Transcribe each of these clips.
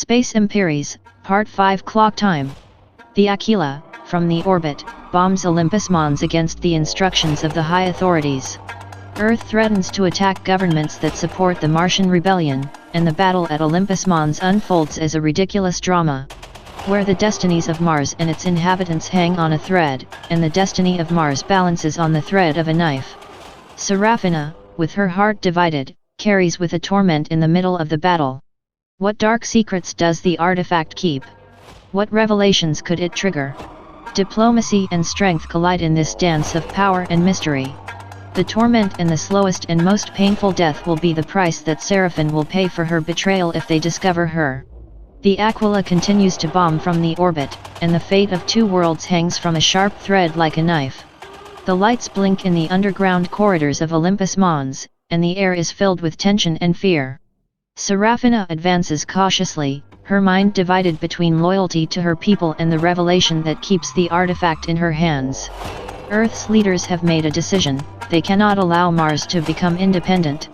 Space Imperies, Part 5 Clock Time. The Aquila, from the orbit, bombs Olympus Mons against the instructions of the high authorities. Earth threatens to attack governments that support the Martian rebellion, and the battle at Olympus Mons unfolds as a ridiculous drama, where the destinies of Mars and its inhabitants hang on a thread, and the destiny of Mars balances on the thread of a knife. Seraphina, with her heart divided, carries with a torment in the middle of the battle. What dark secrets does the artifact keep? What revelations could it trigger? Diplomacy and strength collide in this dance of power and mystery. The torment and the slowest and most painful death will be the price that Seraphine will pay for her betrayal if they discover her. The Aquila continues to bomb from the orbit, and the fate of two worlds hangs from a sharp thread like a knife. The lights blink in the underground corridors of Olympus Mons, and the air is filled with tension and fear. Seraphina advances cautiously, her mind divided between loyalty to her people and the revelation that keeps the artifact in her hands. Earth's leaders have made a decision: they cannot allow Mars to become independent.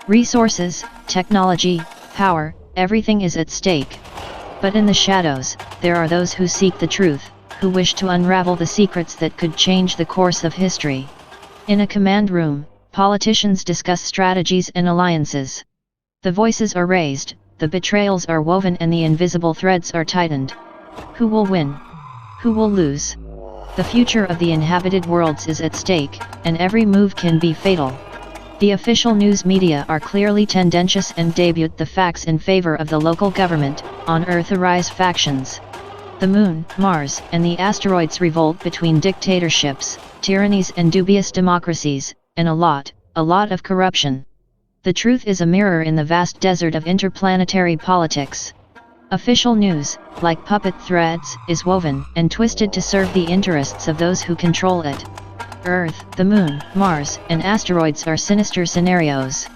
Resources, technology, power, everything is at stake. But in the shadows, there are those who seek the truth, who wish to unravel the secrets that could change the course of history. In a command room, politicians discuss strategies and alliances. The voices are raised, the betrayals are woven, and the invisible threads are tightened. Who will win? Who will lose? The future of the inhabited worlds is at stake, and every move can be fatal. The official news media are clearly tendentious and debut the facts in favor of the local government. On Earth arise factions. The Moon, Mars, and the asteroids revolt between dictatorships, tyrannies, and dubious democracies, and a lot of corruption. The truth is a mirror in the vast desert of interplanetary politics. Official news, like puppet threads, is woven and twisted to serve the interests of those who control it. Earth, the Moon, Mars, and asteroids are sinister scenarios.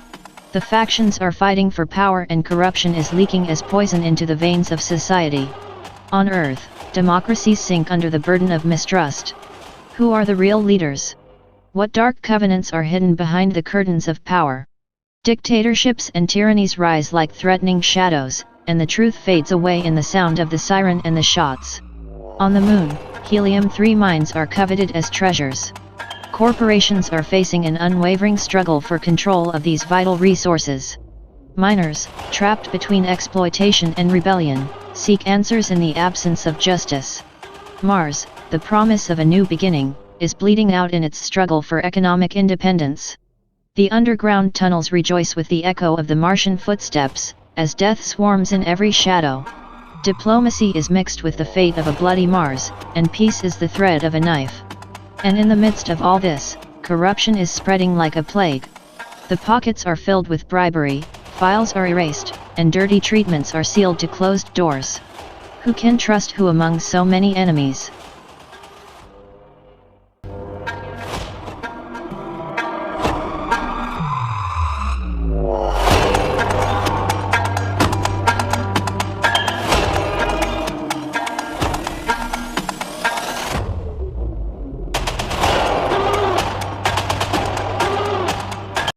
The factions are fighting for power, and corruption is leaking as poison into the veins of society. On Earth, democracies sink under the burden of mistrust. Who are the real leaders? What dark covenants are hidden behind the curtains of power? Dictatorships and tyrannies rise like threatening shadows, and the truth fades away in the sound of the siren and the shots. On the Moon, helium-3 mines are coveted as treasures. Corporations are facing an unwavering struggle for control of these vital resources. Miners, trapped between exploitation and rebellion, seek answers in the absence of justice. Mars, the promise of a new beginning, is bleeding out in its struggle for economic independence. The underground tunnels rejoice with the echo of the Martian footsteps, as death swarms in every shadow. Diplomacy is mixed with the fate of a bloody Mars, and peace is the thread of a knife. And in the midst of all this, corruption is spreading like a plague. The pockets are filled with bribery, files are erased, and dirty treatments are sealed to closed doors. Who can trust who among so many enemies?